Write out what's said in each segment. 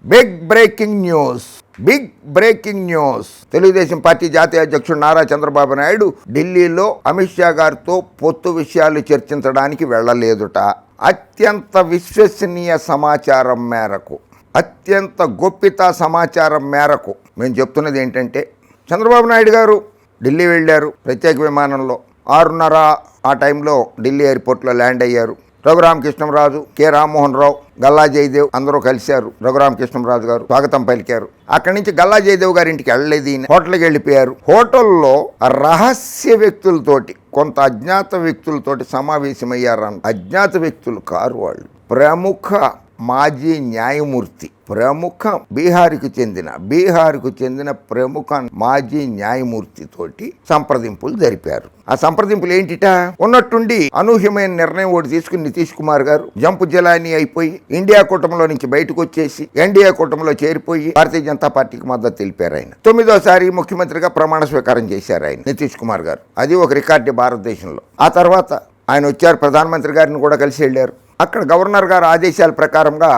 Big breaking news. Telugu Desam party జాతీయ అధ్యక్షుడు నారా చంద్రబాబు నాయుడు ఢిల్లీలో అమిత్ షా గారితో పొత్తు విషయాలు చర్చించడానికి వెళ్ళలేదుట. అత్యంత విశ్వసనీయ సమాచారం మేరకు, అత్యంత గోప్యతా సమాచారం మేరకు మేము చెప్తున్నది ఏంటంటే, చంద్రబాబు నాయుడు గారు ఢిల్లీ వెళ్ళారు. ప్రత్యేక విమానంలో 6:30 ఆ టైంలో ఢిల్లీ ఎయిర్పోర్ట్లో ల్యాండ్ అయ్యారు. రఘురామకృష్ణరాజు, కె రామ్మోహన్ రావు, గల్లా జయదేవ్ అందరూ కలిశారు. రఘురామకృష్ణరాజు గారు స్వాగతం పలికారు. అక్కడి నుంచి గల్లా జయదేవ్ గారి ఇంటికి వెళ్ళలేదు, హోటల్కి వెళ్ళిపోయారు. హోటల్లో రహస్య వ్యక్తులతోటి, కొంత అజ్ఞాత వ్యక్తులతోటి సమావేశమయ్యారు. అజ్ఞాత వ్యక్తులు కారు వాళ్ళు, ప్రముఖ మాజీ న్యాయమూర్తి, బీహార్కు చెందిన ప్రముఖ మాజీ న్యాయమూర్తి తోటి సంప్రదింపులు జరిపారు. ఆ సంప్రదింపులు ఏంటిట, ఉన్నట్టుండి అనూహ్యమైన నిర్ణయం ఒకటి తీసుకుని నితీష్ కుమార్ గారు జంపు జలాని అయిపోయి ఇండియా కూటమిలో నుంచి బయటకు వచ్చేసి ఎన్డీఏ కూటమిలో చేరిపోయి భారతీయ జనతా పార్టీకి మద్దతు తెలిపారు. ఆయన 9వ ముఖ్యమంత్రిగా ప్రమాణ స్వీకారం చేశారు ఆయన నితీష్ కుమార్ గారు. అది ఒక రికార్డు భారతదేశంలో. ఆ తర్వాత ఆయన వచ్చారు, ప్రధానమంత్రి గారిని కూడా కలిసి వెళ్ళారు. అక్కడ గవర్నర్ గారు ఆదేశాల ప్రకారంగా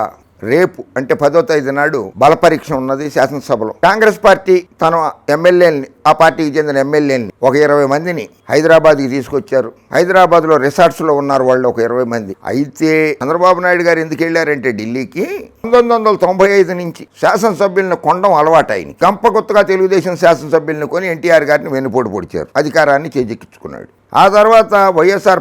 రేపు అంటే 10వ తేదీ నాడు బలపరీక్ష ఉన్నది శాసనసభలో. కాంగ్రెస్ పార్టీ తన ఎమ్మెల్యేలని, ఆ పార్టీకి చెందిన ఎమ్మెల్యేలని ఒక 20 మందిని హైదరాబాద్కి తీసుకొచ్చారు. హైదరాబాద్లో రిసార్ట్స్లో ఉన్నారు వాళ్ళు ఒక 20 మంది. అయితే చంద్రబాబు నాయుడు గారు ఎందుకు వెళ్ళారంటే ఢిల్లీకి, 1995 నుంచి శాసనసభ్యులను కొనడం అలవాటైంది. గంపగుత్తగా తెలుగుదేశం శాసనసభ్యులను కొని ఎన్టీఆర్ గారిని వెన్నుపోటు పొడిచారు, అధికారాన్ని చేజిక్కించుకున్నాడు. ఆ తర్వాత వైఎస్ఆర్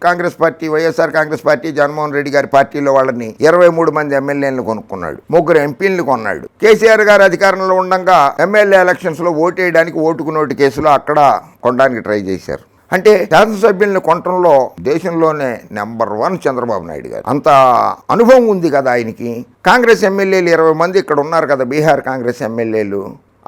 కాంగ్రెస్ పార్టీ జగన్మోహన్ రెడ్డి గారి పార్టీలో వాళ్ళని 23 మంది ఎమ్మెల్యేలను కొనుక్కున్నాడు, 3 ఎంపీలను కొన్నాడు. కేసీఆర్ గారు అధికారంలో ఉండగా ఎమ్మెల్యే ఎలక్షన్స్లో ఓటేయడానికి ఓటుకు నోటు కేసులో అక్కడ కొనడానికి ట్రై చేశారు. అంటే శాసనసభ్యులను కొనటంలో దేశంలోనే నెంబర్ 1 చంద్రబాబు నాయుడు గారు. అంత అనుభవం ఉంది కదా ఆయనకి. కాంగ్రెస్ ఎమ్మెల్యేలు 20 మంది ఇక్కడ ఉన్నారు కదా, బీహార్ కాంగ్రెస్ ఎమ్మెల్యేలు.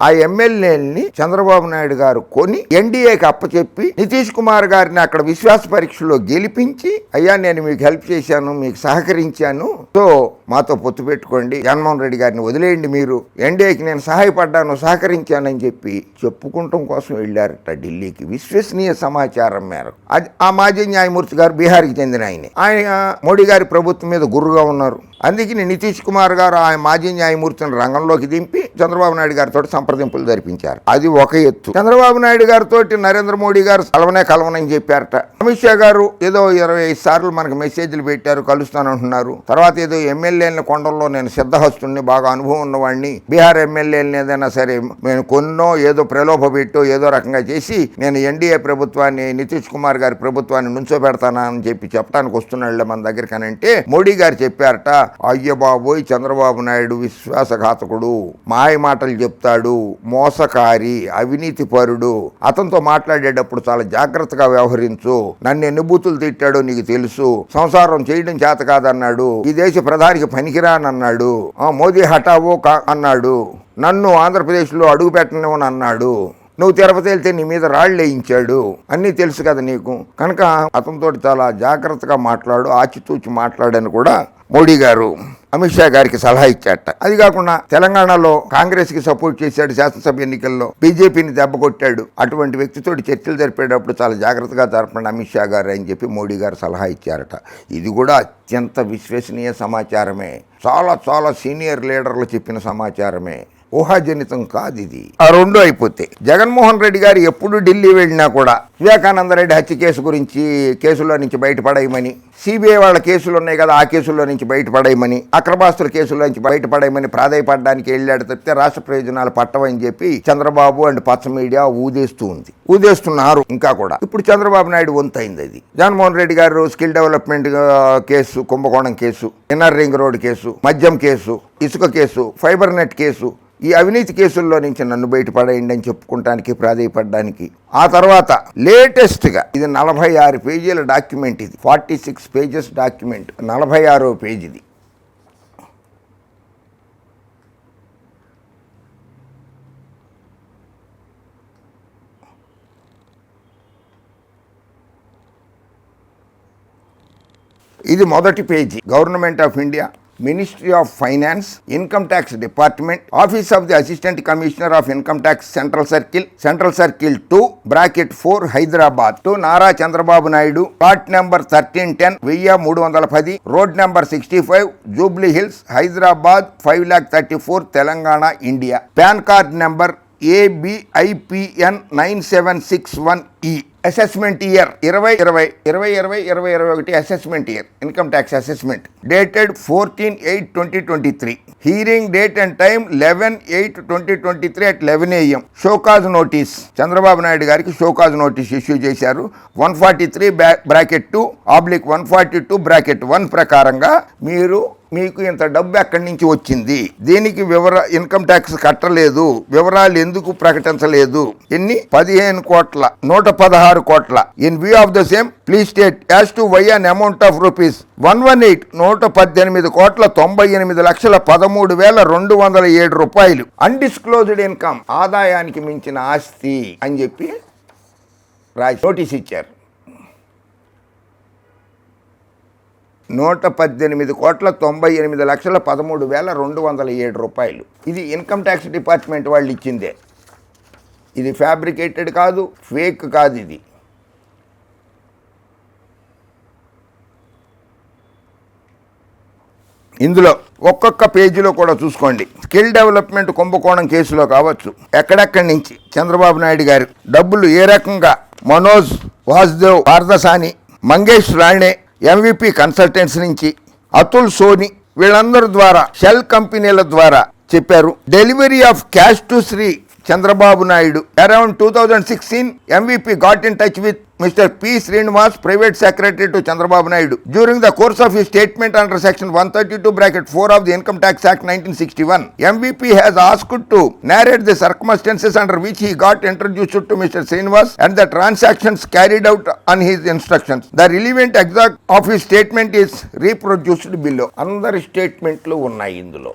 ఆ ఎమ్మెల్యేలని చంద్రబాబు నాయుడు గారు కొని ఎన్డీఏకి అప్పచెప్పి నితీష్ కుమార్ గారిని అక్కడ విశ్వాస పరీక్షలో గెలిపించి, అయ్యా నేను మీకు హెల్ప్ చేశాను, మీకు సహకరించాను, సో మాతో పొత్తు పెట్టుకోండి, జగన్మోహన్ రెడ్డి గారిని వదిలేయండి, మీరు ఎన్డీఏకి నేను సహాయపడ్డాను, సహకరించానని చెప్పి చెప్పుకుంటాం కోసం వెళ్ళారట ఢిల్లీకి. విశ్వసనీయ సమాచారం మేరకు. అది ఆ మాజీ న్యాయమూర్తి గారు బీహార్కి చెందిన ఆయన మోడీ గారి ప్రభుత్వం మీద గుర్రుగా ఉన్నారు. అందుకని నితీష్ కుమార్ గారు ఆ మాజీ న్యాయమూర్తిని రంగంలోకి దింపి చంద్రబాబు నాయుడు గారితో సంప్రదింపులు జరిపించారు. అది ఒక ఎత్తు. చంద్రబాబు నాయుడు గారితో నరేంద్ర మోడీ గారు కలవనని చెప్పారట. అమిత్ షా గారు ఏదో 25 సార్లు మనకు మెసేజ్లు పెట్టారు, కలుస్తానంటున్నారు. తర్వాత ఏదో ఎమ్మెల్యేలను కొండల్లో నేను సిద్ధహస్తుని, బాగా అనుభవం ఉన్నవాడిని, బీహార్ ఎమ్మెల్యేలను ఏదైనా సరే నేను కొన్నో ఏదో ప్రలోభ పెట్టో ఏదో రకంగా చేసి నేను ఎన్డీఏ ప్రభుత్వాన్ని, నితీష్ కుమార్ గారి ప్రభుత్వాన్ని నుంచోబెడతానని చెప్పి చెప్పడానికి వస్తున్నాళ్ళే మన దగ్గరికి అని అంటే మోడీ గారు చెప్పారట, అయ్య బాబోయ్ చంద్రబాబు నాయుడు విశ్వాసఘాతకుడు, మాయ మాటలు చెప్తాడు, మోసకారి, అవినీతి పరుడు, అతనితో మాట్లాడేటప్పుడు చాలా జాగ్రత్తగా వ్యవహరించు, నన్ను ఎన్ని బూతులు తిట్టాడో నీకు తెలుసు, సంసారం చేయడం చేత కాదన్నాడు, ఈ దేశ ప్రధానికి పనికిరానన్నాడు, మోదీ హఠావో అన్నాడు, నన్ను ఆంధ్రప్రదేశ్లో అడుగు పెట్టనివ్వని అన్నాడు, నువ్వు తిరుపతి వెళ్తే నీ మీద రాళ్ళు వేయించాడు, అన్నీ తెలుసు కదా నీకు, కనుక అతనితో చాలా జాగ్రత్తగా మాట్లాడు, ఆచితూచి మాట్లాడని కూడా మోడీ గారు అమిత్ షా గారికి సలహా ఇచ్చాట. అది కాకుండా తెలంగాణలో కాంగ్రెస్ కి సపోర్ట్ చేశాడు, శాసనసభ ఎన్నికల్లో బీజేపీని దెబ్బకొట్టాడు, అటువంటి వ్యక్తితో చర్చలు జరిపేటప్పుడు చాలా జాగ్రత్తగా జరపండి అమిత్ షా గారు అని చెప్పి మోడీ గారు సలహా ఇచ్చారట. ఇది కూడా అత్యంత విశ్వసనీయ సమాచారమే, చాలా సీనియర్ లీడర్లు చెప్పిన సమాచారమే, ఊహాజనితం కాదు ఇది. ఆ రెండు అయిపోతే జగన్మోహన్ రెడ్డి గారు ఎప్పుడు ఢిల్లీ వెళ్ళినా కూడా వివేకానంద రెడ్డి హత్య కేసు గురించి, కేసులో నుంచి బయటపడేయమని, సిబిఐ వాళ్ళ కేసులు ఉన్నాయి కదా ఆ కేసుల్లో నుంచి బయటపడేయమని, అక్రమాస్తుల కేసుల్లో నుంచి బయటపడేయమని ప్రాధాయపడడానికి వెళ్ళాడు తప్పితే రాష్ట్ర ప్రయోజనాలు పట్టవని చెప్పి చంద్రబాబు అండ్ పచ్చ మీడియా ఊదేస్తున్నారు ఇంకా కూడా. ఇప్పుడు చంద్రబాబు నాయుడు వంతైంది అది. జగన్మోహన్ రెడ్డి గారు స్కిల్ డెవలప్మెంట్ కేసు, కుంభకోణం case, inner ring road case, మద్యం కేసు, ఇసుక కేసు, ఫైబర్ నెట్ కేసు, ఈ అవినీతి కేసుల్లో నుంచి నన్ను బయటపడేయండి అని చెప్పుకోవడానికి ప్రాధాయపడడానికి. ఆ తర్వాత లేటెస్ట్గా ఇది 46 పేజీల డాక్యుమెంట్, ఇది 46 పేజెస్ డాక్యుమెంట్, 46వ పేజీది. ఇది మొదటి page. Government of India Ministry of Finance, Income Tax Department, Office of the Assistant Commissioner of Income Tax, Central Circle 2, bracket 4, Hyderabad, to Nara Chandrababu Naidu, plot number 1310, Via 310, road number 65, Jubilee Hills, Hyderabad, 5,34,000, Telangana, India. PAN card number ABIPN 9761E. Assessment year 2020 assessment year, income tax assessment, dated 14/8/2023. Hearing date and time 11/8/2023 at 11 AM. Show cause notice, Chandrababu Naidu గారికి show cause notice issue చేశారు. 143/142/1 ప్రకారంగా మీకు ఇంత డబ్బు ఎక్కడి నుంచి వచ్చింది, దీనికి ఇన్కమ్ ట్యాక్స్ కట్టలేదు, వివరాలు ఎందుకు ప్రకటించలేదు, ఎన్ని 15 కోట్ల 116 కోట్ల. In view of the same please state as to why an amount of rupees 118 కోట్ల 98,13,207 రూపాయలు అన్డిస్క్లోజ్డ్ ఇన్కమ్, ఆదాయానికి మించిన ఆస్తి అని చెప్పి నోటీస్ ఇచ్చారు. 118 కోట్ల 98,13,207 రూపాయలు. ఇది ఇన్కమ్ ట్యాక్స్ డిపార్ట్మెంట్ వాళ్ళు ఇచ్చిందే. ఇది ఫ్యాబ్రికేటెడ్ కాదు, ఫేక్ కాదు. ఇది ఇందులో ఒక్కొక్క పేజీలో కూడా చూసుకోండి. స్కిల్ డెవలప్మెంట్ కుంభకోణం కేసులో కావచ్చు, ఎక్కడెక్కడి నుంచి చంద్రబాబు నాయుడు గారు డబ్బులు ఏ రకంగా మనోజ్ వాసుదేవ్, పార్థసాని, మంగేష్ రాణే, MVP కన్సల్టెంట్స్ నుంచి, అతుల్ సోని, వీళ్ళందరి ద్వారా షెల్ కంపెనీల ద్వారా చెప్పారు. Delivery of cash to Shri Chandrababu Naidu. Around 2016 MVP got in touch with Mr. P. Srinivas, private secretary to Chandrababu Naidu. During the course of his statement under section 132(4) of the Income Tax Act 1961, MVP has asked to narrate the circumstances under which he got introduced to Mr. Srinivas and the transactions carried out on his instructions. The relevant excerpt of his statement is reproduced below. అందరి స్టేట్మెంట్లు ఉన్నాయి ఇందులో.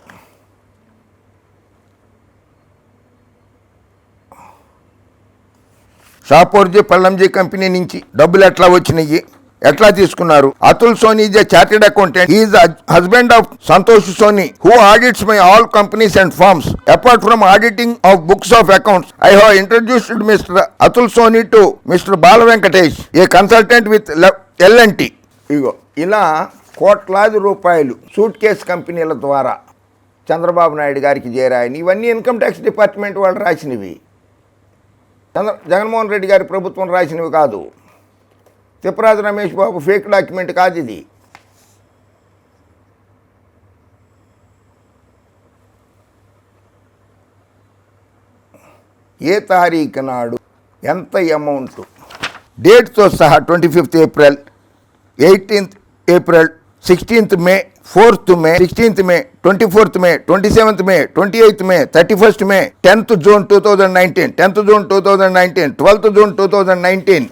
Shapoorji Pallonji company నుంచి డబ్బులు ఎట్లా వచ్చినాయి, ఎట్లా తీసుకున్నారు. Atul Soni is a chartered accountant. He is husband of Santosh Soni who audits my all companies and firms. Apart from auditing of books of accounts, I have introduced mister Atul Soni to mister Bala Venkatesh, a consultant with L&T. ఇగో ఇలా కోట్లాది రూపాయలు suit case కంపెనీల ద్వారా చంద్రబాబు నాయుడు గారికి చేరాయని ఇవన్నీ income tax department వాళ్ళు రాసినవి. జగన్మోహన్ రెడ్డి గారి ప్రభుత్వం రాసినవి కాదు. తిప్పరాజు రమేష్ బాబు ఫేక్ డాక్యుమెంట్ కాదు ఇది. ఏ తారీఖు నాడు ఎంత అమౌంట్, డేట్తో సహా 25th April, 18th April, 16th May, 4th May, 16th May, 24th May, 27th May, 28th May, 31st May, 10th June 2019, 10th June 2019, 12th June 2019.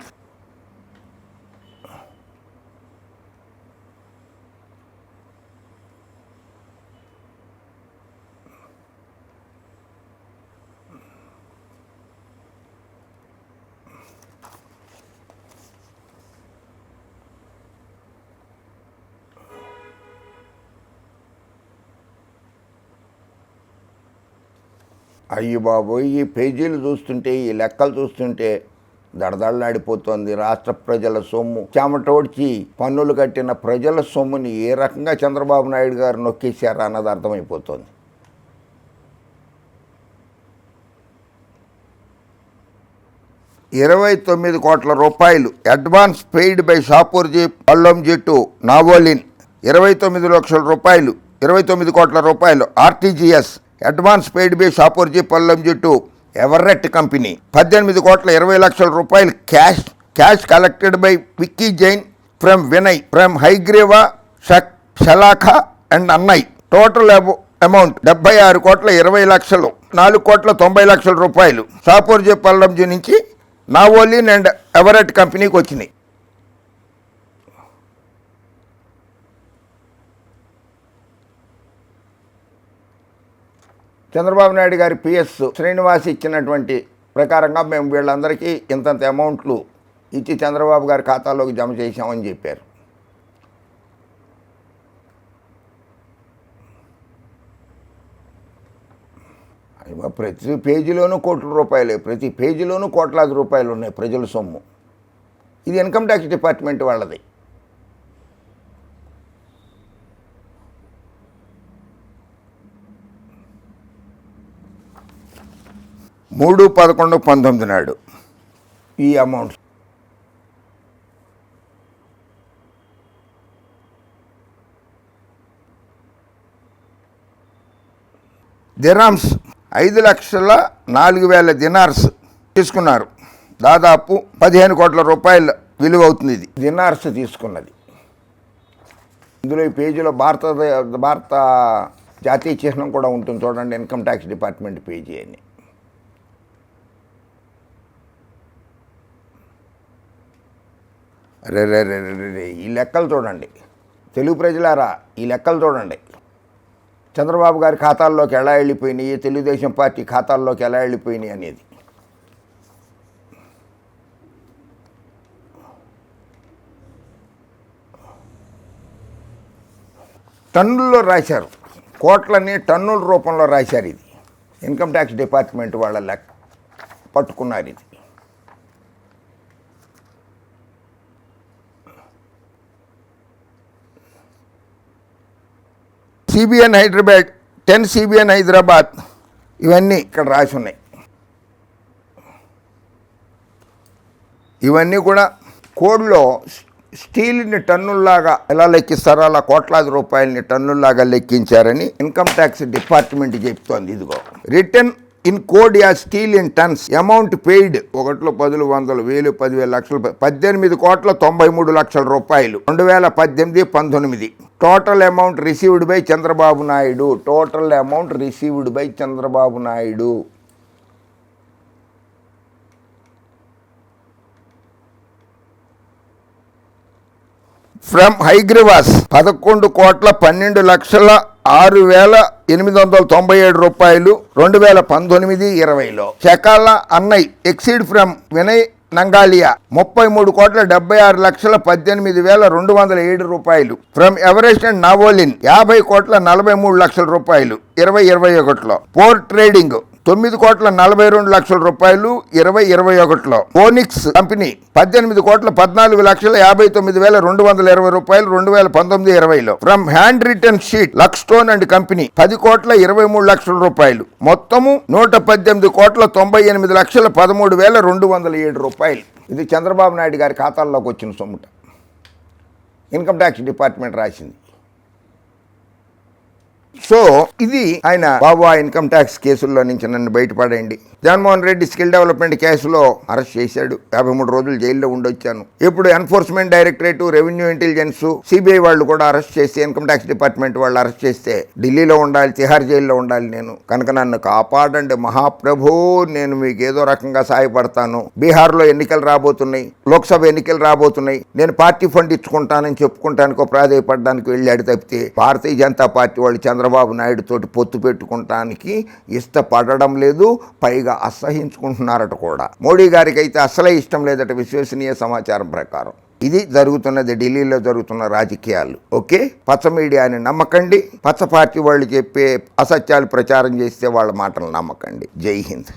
అయ్యి బాబోయ్, ఈ పేజీలు చూస్తుంటే, ఈ లెక్కలు చూస్తుంటే దడదళ్ళాడిపోతుంది. రాష్ట్ర ప్రజల సొమ్ము చెమటోడ్చి పన్నులు కట్టిన ప్రజల సొమ్ముని ఏ రకంగా చంద్రబాబు నాయుడు గారు నొక్కేశారా అన్నది అర్థమైపోతుంది. ₹29 కోట్ల advance paid by Shapoorji Pallonji to Navolin. 29 లక్షల రూపాయలు, 29 కోట్ల రూపాయలు RTGS advance paid by Shapoorji Pallonji to Everett company. 18 కోట్ల 20 లక్షల రూపాయలు cash collected by Vicky Jain from Vinay from Hygreeva Shalakha and Annay. Total amount 76 కోట్ల 20 లక్షలు, 4 కోట్ల 90 లక్షల రూపాయలు షాపూర్జీ పల్లంజీ నుంచి నావోలిన్ అండ్ ఎవరెట్ కంపెనీకి వచ్చినాయి. చంద్రబాబు నాయుడు గారి PS శ్రీనివాస్ ఇచ్చినటువంటి ప్రకారంగా మేము వీళ్ళందరికీ ఇంతంత అమౌంట్లు ఇచ్చి చంద్రబాబు గారి ఖాతాలోకి జమ చేశామని చెప్పారు. ప్రతి పేజీలోనూ కోట్ల రూపాయలే, ప్రతి పేజీలోనూ కోట్లాది రూపాయలు ఉన్నాయి ప్రజల సొమ్ము. ఇది ఇన్కమ్ ట్యాక్స్ డిపార్ట్మెంట్ వాళ్ళది. మూడు 11/19 నాడు ఈ అమౌంట్ దినార్స్ 5,04,000 దినార్స్ తీసుకున్నారు. దాదాపు 15 కోట్ల రూపాయల విలువ అవుతుంది. ఇది దినార్స్ తీసుకున్నది. ఇందులో ఈ పేజీలో భారత జాతీయ చిహ్నం కూడా ఉంటుంది చూడండి, ఇన్కమ్ ట్యాక్స్ డిపార్ట్మెంట్ పేజీ అని. రే ఈ లెక్కలు చూడండి తెలుగు ప్రజలారా, ఈ లెక్కలు చూడండి. చంద్రబాబు గారి ఖాతాల్లోకి ఎలా వెళ్ళిపోయినాయి, తెలుగుదేశం పార్టీ ఖాతాల్లోకి ఎలా వెళ్ళిపోయినాయి అనేది. టన్నుల్లో రాశారు, కోట్లని టన్నుల రూపంలో రాశారు. ఇది ఇన్కమ్ ట్యాక్స్ డిపార్ట్మెంట్ వాళ్ళ లెక్క పట్టుకున్నారు. ఇది CBN హైదరాబాద్, 10 CBN హైదరాబాద్, ఇవన్నీ ఇక్కడ రాసి ఉన్నాయి. ఇవన్నీ కూడా కోడ్లో స్టీల్ని టన్నుల్లాగా ఎలా లెక్కిస్తారో అలా కోట్లాది రూపాయలని టన్నుల్లాగా లెక్కించారని ఇన్కమ్ ట్యాక్స్ డిపార్ట్మెంట్ చెప్తోంది. ఇదిగో రిటర్న్ ఇన్ కోడ్ యా steel in tons, amount paid 1, 10, 100, 1000, 10,000, లక్షలు, 18,93,00,000 రూపాయలు 2018-19. Total amount received by Chandrababu Naidu. Total amount received by Chandrababu Naidu. From Hygreevas 11,12,06,897 రూపాయలు 2019-20లో. శకాల అన్నయ్ ఎక్సీడ్ ఫ్రమ్ వినయ్ నంగాలియా 33,76,18,207 రూపాయలు. ఫ్రమ్ ఎవరెస్ట్ అండ్ నావోలిన్ 50,43,00,000 రూపాయలు 2021లో. పోర్ట్ ట్రేడింగ్ 9,42,00,000 రూపాయలు 2021లో. ఫోనిక్స్ కంపెనీ 18,14,59,220 రూపాయలు 2019-20లో. From hand return sheet Luxtone and company 10,23,00,000 రూపాయలు. మొత్తము 118,98,13,07 రూపాయలు. ఇది చంద్రబాబు నాయుడు గారి ఖాతాల్లోకి వచ్చిన సొమ్ముట. ఇన్కమ్ ట్యాక్స్ డిపార్ట్మెంట్ రాసింది. సో ఇది ఆయన బాబు ఆ ఇన్కమ్ ట్యాక్స్ కేసుల్లో నుంచి నన్ను బయటపడండి. జగన్మోహన్ రెడ్డి స్కిల్ డెవలప్మెంట్ కేసులో అరెస్ట్ చేశాడు. 53 రోజులు జైల్లో ఉండొచ్చాను. ఇప్పుడు enforcement directorate, revenue intelligence, CBI వాళ్ళు కూడా అరెస్ట్ చేస్తే, ఇన్కమ్ ట్యాక్స్ డిపార్ట్మెంట్ వాళ్ళు అరెస్ట్ చేస్తే ఢిల్లీలో ఉండాలి, తిహార్ జైల్లో ఉండాలి నేను. కనుక నన్ను కాపాడండి మహాప్రభు, నేను మీకు ఏదో రకంగా సహాయపడతాను. బీహార్లో ఎన్నికలు రాబోతున్నాయి, లోక్సభ ఎన్నికలు రాబోతున్నాయి. నేను పార్టీ ఫండ్ ఇచ్చుకుంటానని చెప్పుకుంటానికో ప్రాధాయపడడానికి వెళ్ళాడు తప్పితే భారతీయ జనతా పార్టీ వాళ్ళు చంద్రబాబు నాయుడు తోటి పొత్తు పెట్టుకుంటానికి ఇష్టపడడం లేదు, పైగా అసహించుకుంటున్నారట కూడా. మోడీ గారికి అయితే అసలే ఇష్టం లేదట విశ్వసనీయ సమాచారం ప్రకారం. ఇది జరుగుతున్నది ఢిల్లీలో జరుగుతున్న రాజకీయాలు. ఓకే, పచ్చ మీడియాని నమ్మకండి. పచ్చ పార్టీ వాళ్ళు చెప్పే అసత్యాలు ప్రచారం చేస్తే వాళ్ళ మాటలు నమ్మకండి. జై హింద్.